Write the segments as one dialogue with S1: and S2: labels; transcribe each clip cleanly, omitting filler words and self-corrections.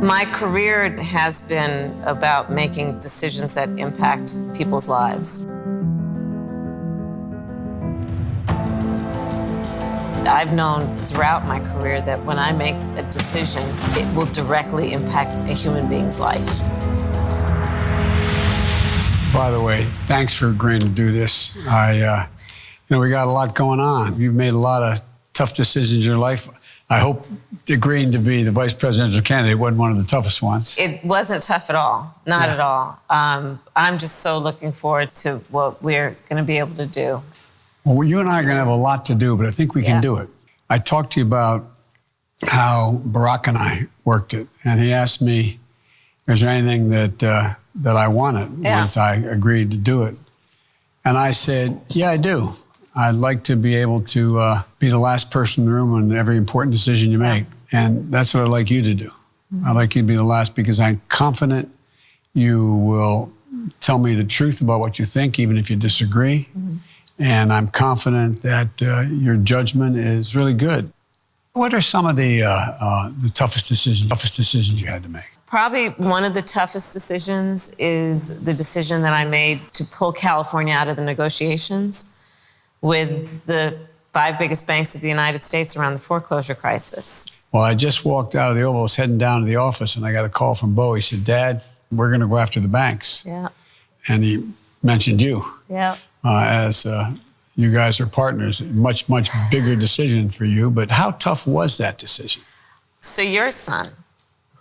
S1: My career has been about making decisions that impact people's lives. I've known throughout my career that when I make a decision, it will directly impact a human being's life.
S2: By the way, thanks for agreeing to do this. We got a lot going on. You've made a lot of tough decisions in your life. I hope agreeing to be the vice presidential candidate wasn't one of the toughest ones.
S1: It wasn't tough at all, not at all. I'm just so looking forward to what we're going to be able to do.
S2: Well, you and I are going to have a lot to do, but I think we can do it. I talked to you about how Barack and I worked it, and he asked me, is there anything that I wanted once I agreed to do it? And I said, yeah, I do. I'd like to be able to be the last person in the room on every important decision you make. And that's what I'd like you to do. I'd like you to be the last because I'm confident you will tell me the truth about what you think, even if you disagree. And I'm confident that your judgment is really good. What are some of the toughest decisions you had to make?
S1: Probably one of the toughest decisions is the decision that I made to pull California out of the negotiations with the 5 biggest banks of the United States around the foreclosure crisis. Well,
S2: I just walked out of the Oval, I was heading down to the office, and I got a call from Bo. He said, Dad, we're going to go after the banks.
S1: Yeah.
S2: And he mentioned you.
S1: Yeah.
S2: As you guys are partners. Much, much bigger decision for you. But how tough was that decision?
S1: So your son,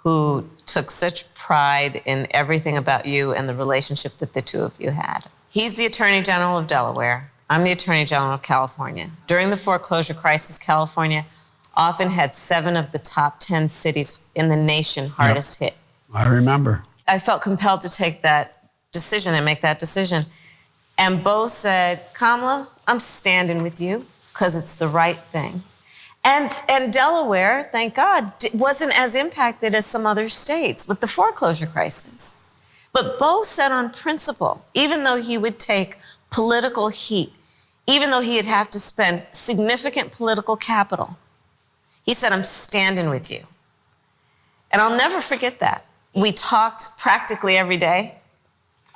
S1: who took such pride in everything about you and the relationship that the two of you had, he's the Attorney General of Delaware. I'm the Attorney General of California. During the foreclosure crisis, California often had 7 of the top 10 cities in the nation hardest hit.
S2: I remember.
S1: I felt compelled to take that decision and make that decision. And Bo said, Kamala, I'm standing with you because it's the right thing. And Delaware, thank God, wasn't as impacted as some other states with the foreclosure crisis. But Bo said on principle, even though he would take political heat, even though he'd have to spend significant political capital, he said, I'm standing with you. And I'll never forget that. We talked practically every day.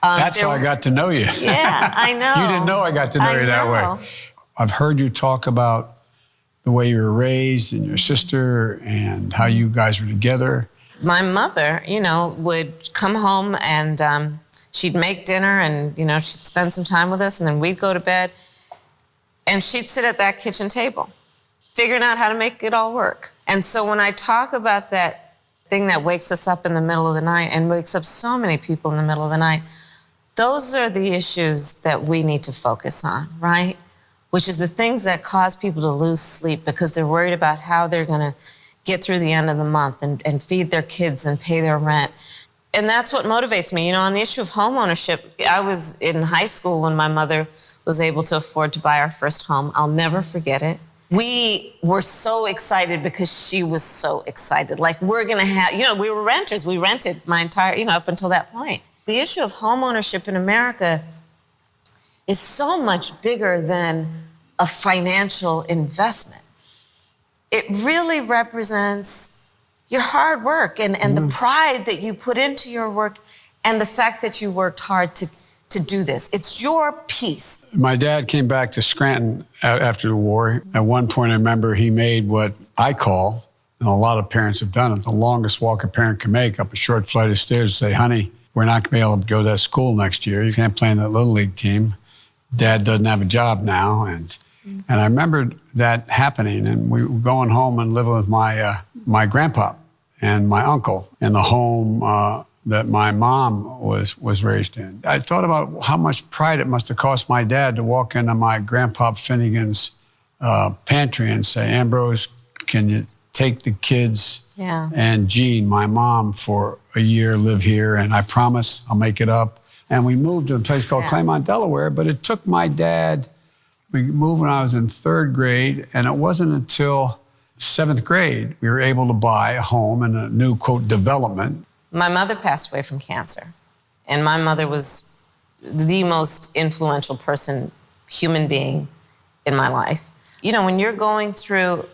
S2: That's how I got to know you.
S1: Yeah, I know.
S2: You didn't know I got to know you that way. I've heard you talk about the way you were raised and your sister and how you guys were together.
S1: My mother, would come home and she'd make dinner and, she'd spend some time with us and then we'd go to bed. And she'd sit at that kitchen table, figuring out how to make it all work. And so when I talk about that thing that wakes us up in the middle of the night and wakes up so many people in the middle of the night, those are the issues that we need to focus on, right? Which is the things that cause people to lose sleep because they're worried about how they're going to get through the end of the month and feed their kids and pay their rent. And that's what motivates me. On the issue of home ownership, I was in high school when my mother was able to afford to buy our first home. I'll never forget it. We were so excited because she was so excited. Like, we're going to have, we were renters. We rented my entire, up until that point. The issue of home ownership in America is so much bigger than a financial investment. It really represents your hard work and the pride that you put into your work and the fact that you worked hard to do this. It's your piece.
S2: My dad came back to Scranton after the war. At one point, I remember he made what I call, and a lot of parents have done it, the longest walk a parent can make up a short flight of stairs to say, honey, we're not going to be able to go to that school next year. You can't play in that Little League team. Dad doesn't have a job now. And I remember that happening, and we were going home and living with my grandpa and my uncle in the home that my mom was raised in. I thought about how much pride it must have cost my dad to walk into my Grandpa Finnegan's pantry and say, Ambrose, can you take the kids and Jean, my mom, for a year, live here, and I promise I'll make it up. And we moved to a place called Claymont, Delaware, but it took my dad, we moved when I was in 3rd grade, and it wasn't until 7th grade we were able to buy a home in a new, quote, development.
S1: My mother passed away from cancer, and my mother was the most influential human being in my life. When you're going through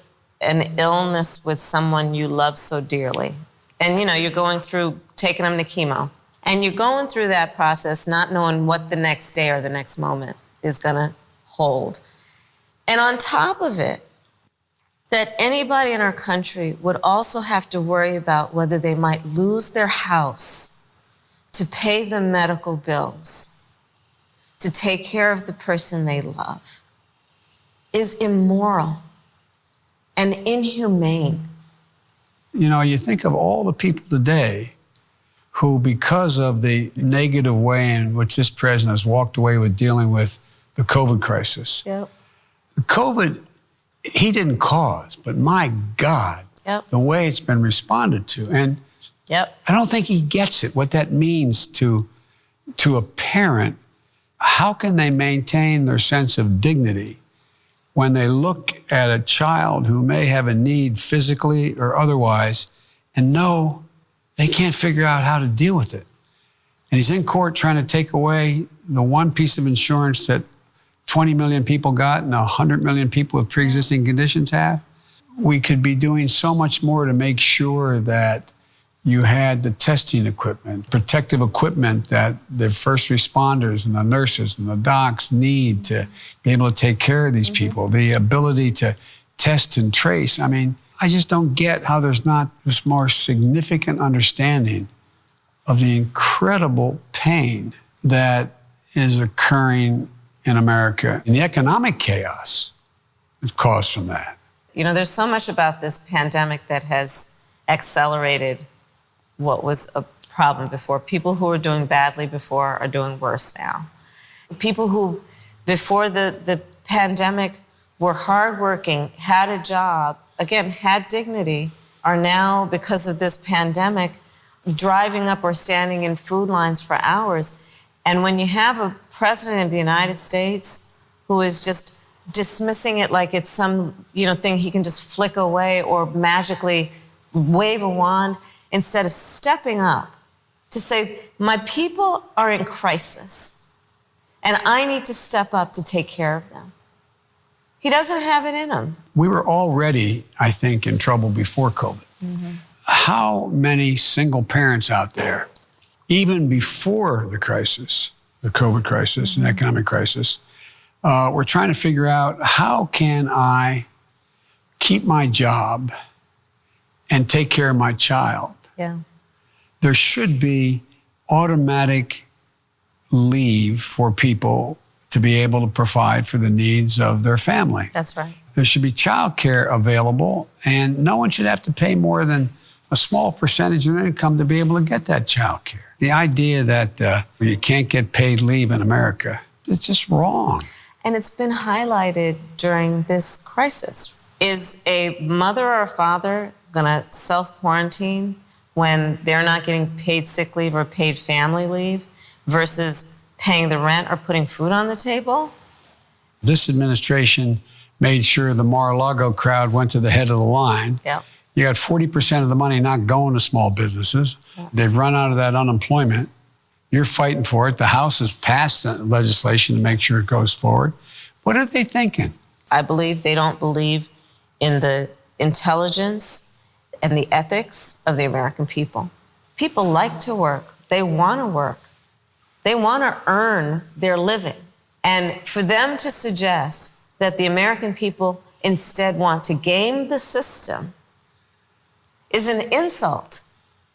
S1: an illness with someone you love so dearly, And, you're going through taking them to chemo. And you're going through that process not knowing what the next day or the next moment is going to hold. And on top of it, that anybody in our country would also have to worry about whether they might lose their house to pay the medical bills, to take care of the person they love, is immoral and inhumane.
S2: You think of all the people today who, because of the negative way in which this president has walked away with dealing with the COVID crisis.
S1: Yep.
S2: The COVID, he didn't cause, but my God, the way it's been responded to. And I don't think he gets it, what that means to a parent. How can they maintain their sense of dignity when they look at a child who may have a need physically or otherwise and know they can't figure out how to deal with it? And he's in court trying to take away the one piece of insurance that 20 million people got and 100 million people with pre-existing conditions have. We could be doing so much more to make sure that you had the testing equipment, protective equipment that the first responders and the nurses and the docs need to be able to take care of these people, the ability to test and trace. I mean, I just don't get how there's not this more significant understanding of the incredible pain that is occurring in America and the economic chaos that's caused from that.
S1: There's so much about this pandemic that has accelerated what was a problem before. People who were doing badly before are doing worse now. People who, before the pandemic, were hardworking, had a job, again, had dignity, are now, because of this pandemic, driving up or standing in food lines for hours. And when you have a president of the United States who is just dismissing it like it's some, thing he can just flick away or magically wave a wand, instead of stepping up to say, my people are in crisis, and I need to step up to take care of them. He doesn't have it in him.
S2: We were already, I think, in trouble before COVID. How many single parents out there, even before the crisis, the COVID crisis and economic crisis, were trying to figure out, how can I keep my job and take care of my child? There should be automatic leave for people to be able to provide for the needs of their family.
S1: That's right.
S2: There should be childcare available, and no one should have to pay more than a small percentage of their income to be able to get that childcare. The idea that you can't get paid leave in America, it's just wrong.
S1: And it's been highlighted during this crisis. Is a mother or a father going to self-quarantine when they're not getting paid sick leave or paid family leave versus paying the rent or putting food on the table?
S2: This administration made sure the Mar-a-Lago crowd went to the head of the line. You got 40% of the money not going to small businesses. They've run out of that unemployment. You're fighting for it. The House has passed the legislation to make sure it goes forward. What are they thinking?
S1: I believe they don't believe in the intelligence and the ethics of the American people. People like to work. They want to work. They want to earn their living. And for them to suggest that the American people instead want to game the system is an insult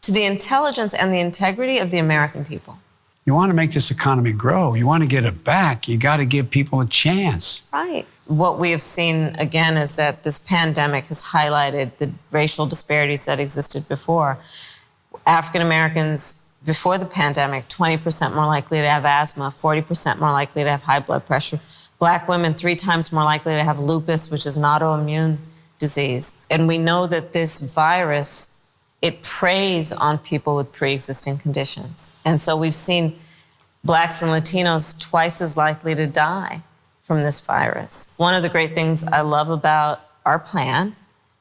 S1: to the intelligence and the integrity of the American people.
S2: You want to make this economy grow. You want to get it back. You got to give people a chance.
S1: Right. What we have seen, again, is that this pandemic has highlighted the racial disparities that existed before. African Americans, before the pandemic, 20% more likely to have asthma, 40% more likely to have high blood pressure. Black women, 3 times more likely to have lupus, which is an autoimmune disease. And we know that this virus, it preys on people with pre-existing conditions. And so we've seen Blacks and Latinos twice as likely to die from this virus. One of the great things I love about our plan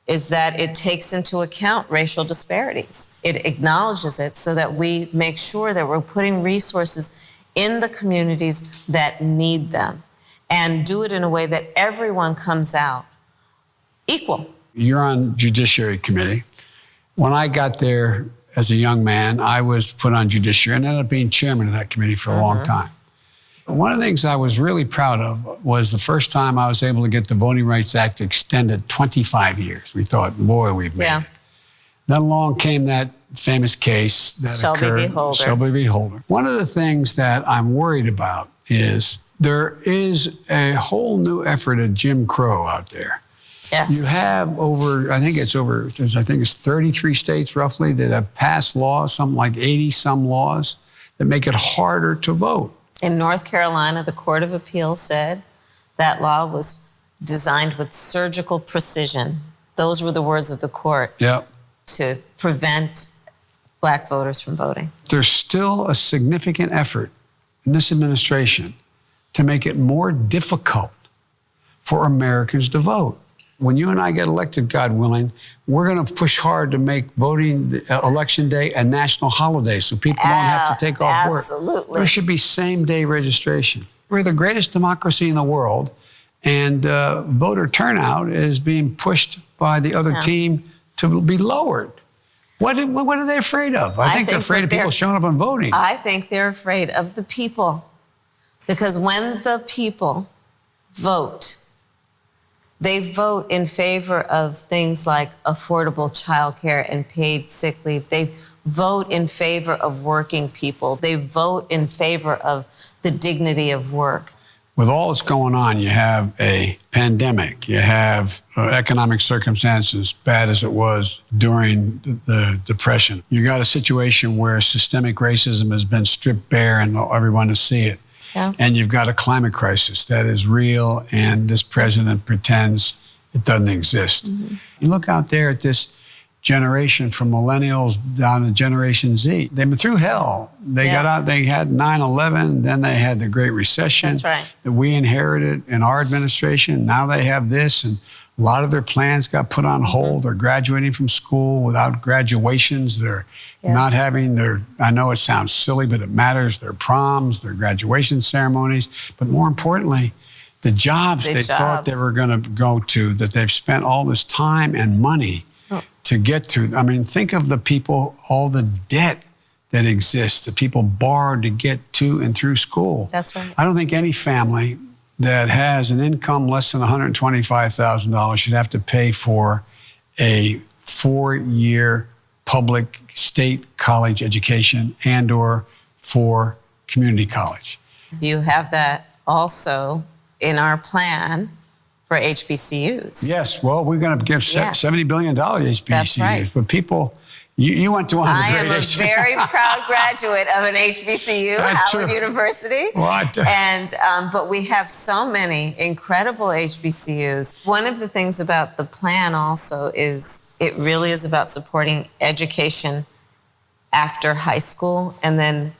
S1: is that it takes into account racial disparities. It acknowledges it so that we make sure that we're putting resources in the communities that need them and do it in a way that everyone comes out equal.
S2: You're on Judiciary Committee, When I got there as a young man, I was put on judiciary and ended up being chairman of that committee for a long time. One of the things I was really proud of was the first time I was able to get the Voting Rights Act extended 25 years. We thought, boy, we've made it. Then along came that famous case that occurred, Shelby v. Holder. One of the things that I'm worried about is there is a whole new effort at Jim Crow out there.
S1: Yes.
S2: You have I think it's 33 states roughly that have passed laws, something like 80 some laws that make it harder to vote.
S1: In North Carolina, the Court of Appeal said that law was designed with surgical precision. Those were the words of the court.
S2: Yep.
S1: To prevent black voters from voting.
S2: There's still a significant effort in this administration to make it more difficult for Americans to vote. When you and I get elected, God willing, we're going to push hard to make voting election day a national holiday so people don't have to take off work.
S1: Absolutely.
S2: There should be same-day registration. We're the greatest democracy in the world, and voter turnout is being pushed by the other team to be lowered. What are they afraid of? I think they're afraid of people showing up and voting.
S1: I think they're afraid of the people. Because when the people vote, they vote in favor of things like affordable childcare and paid sick leave. They vote in favor of working people. They vote in favor of the dignity of work.
S2: With all that's going on, you have a pandemic, you have economic circumstances bad as it was during the Depression. You got a situation where systemic racism has been stripped bare and everyone to see it. Yeah. And you've got a climate crisis that is real, and this president pretends it doesn't exist. Mm-hmm. You look out there at this generation from millennials down to Generation Z. They've been through hell. They got out, they had 9/11, then they had the Great Recession.
S1: That's right.
S2: That we inherited in our administration. Now they have this, and a lot of their plans got put on hold. They're graduating from school without graduations. They're not having I know it sounds silly, but it matters, their proms, their graduation ceremonies. But more importantly, the jobs they thought they were going to go to, that they've spent all this time and money to get to. I mean, think of the people, all the debt that exists, the people borrowed to get to and through school.
S1: That's right.
S2: I don't think any family that has an income less than $125,000 should have to pay for a 4-year public state college education and or for community college.
S1: You have that also in our plan for HBCUs.
S2: Yes, well, we're going to give $70 billion to HBCUs. That's right. But people, you went to one of the great HBCUs.
S1: I am a very proud graduate of an HBCU, Howard University. But we have so many incredible HBCUs. One of the things about the plan also is it really is about supporting education after high school, and then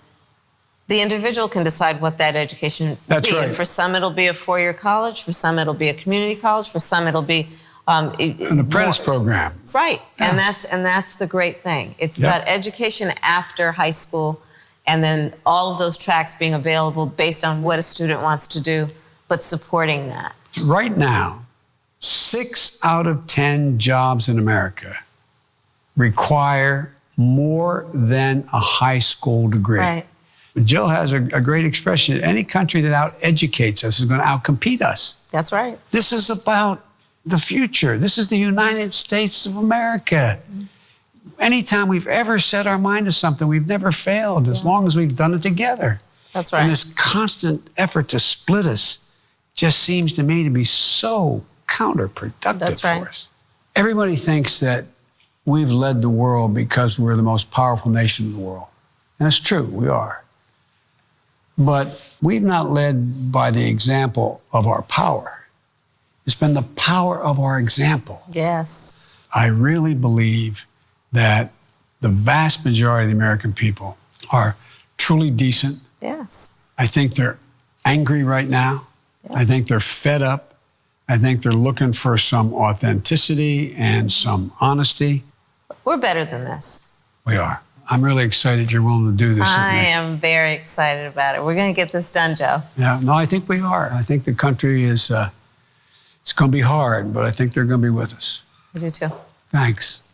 S1: the individual can decide what that education will be. Right. And for some, it'll be a 4-year college. For some, it'll be a community college. For some, it'll be
S2: an apprentice program.
S1: Right, and that's the great thing. It's about education after high school, and then all of those tracks being available based on what a student wants to do, but supporting that.
S2: Right now, 6 out of 10 jobs in America require more than a high school degree.
S1: Right.
S2: Jill has a great expression. Any country that out-educates us is going to out-compete us.
S1: That's right.
S2: This is about the future. This is the United States of America. Anytime we've ever set our mind to something, we've never failed as long as we've done it together.
S1: That's right.
S2: And this constant effort to split us just seems to me to be so counterproductive for us. Everybody thinks that we've led the world because we're the most powerful nation in the world. And it's true, we are. But we've not led by the example of our power. It's been the power of our example.
S1: Yes.
S2: I really believe that the vast majority of the American people are truly decent.
S1: Yes.
S2: I think they're angry right now. Yeah. I think they're fed up. I think they're looking for some authenticity and some honesty.
S1: We're better than this.
S2: We are. I'm really excited you're willing to do this with me.
S1: I am very excited about it. We're going to get this done, Joe.
S2: Yeah, no, I think we are. I think the country is, it's going to be hard, but I think they're going to be with us.
S1: I do too.
S2: Thanks.